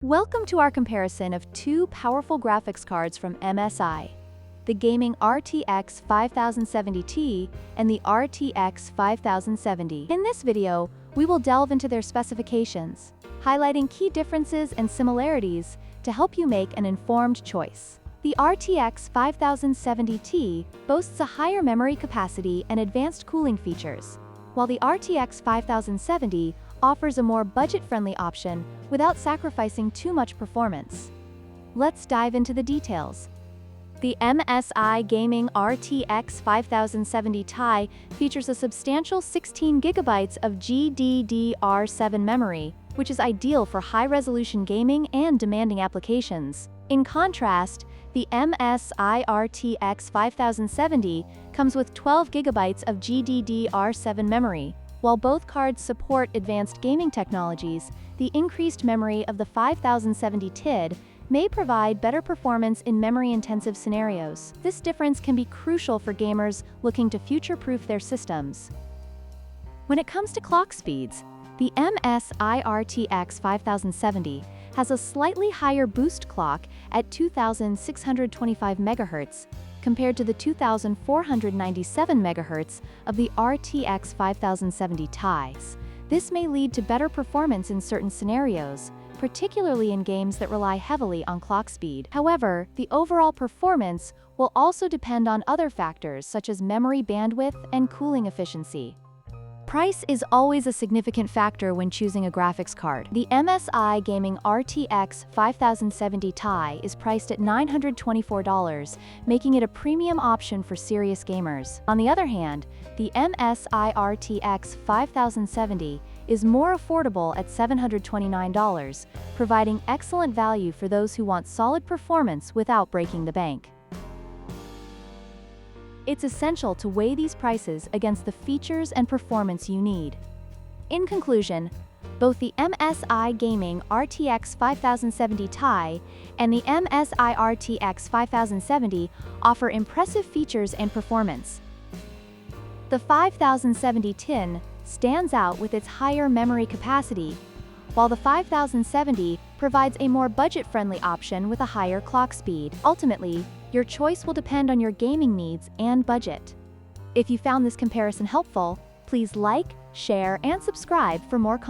Welcome to our comparison of two powerful graphics cards from MSI, the Gaming RTX 5070 Ti and the RTX 5070. In this video, we will delve into their specifications, highlighting key differences and similarities to help you make an informed choice. The RTX 5070 Ti boasts a higher memory capacity and advanced cooling features, while the RTX 5070 offers a more budget-friendly option without sacrificing too much performance. Let's dive into the details. The MSI Gaming RTX 5070 Ti features a substantial 16 GB of GDDR7 memory, which is ideal for high-resolution gaming and demanding applications. In contrast, the MSI RTX 5070 comes with 12 GB of GDDR7 memory. While both cards support advanced gaming technologies, the increased memory of the 5070 Ti may provide better performance in memory-intensive scenarios. This difference can be crucial for gamers looking to future-proof their systems. When it comes to clock speeds, the MSI RTX 5070 has a slightly higher boost clock at 2625 MHz, compared to the 2497 MHz of the RTX 5070 Ti. This may lead to better performance in certain scenarios, particularly in games that rely heavily on clock speed. However, the overall performance will also depend on other factors such as memory bandwidth and cooling efficiency. Price is always a significant factor when choosing a graphics card. The MSI Gaming RTX 5070 Ti is priced at $924, making it a premium option for serious gamers. On the other hand, the MSI RTX 5070 is more affordable at $729, providing excellent value for those who want solid performance without breaking the bank. It's essential to weigh these prices against the features and performance you need. In conclusion, both the MSI Gaming RTX 5070 Ti and the MSI RTX 5070 offer impressive features and performance. The 5070 Ti stands out with its higher memory capacity, while the 5070 provides a more budget-friendly option with a higher clock speed. Ultimately, your choice will depend on your gaming needs and budget. If you found this comparison helpful, please like, share, and subscribe for more content.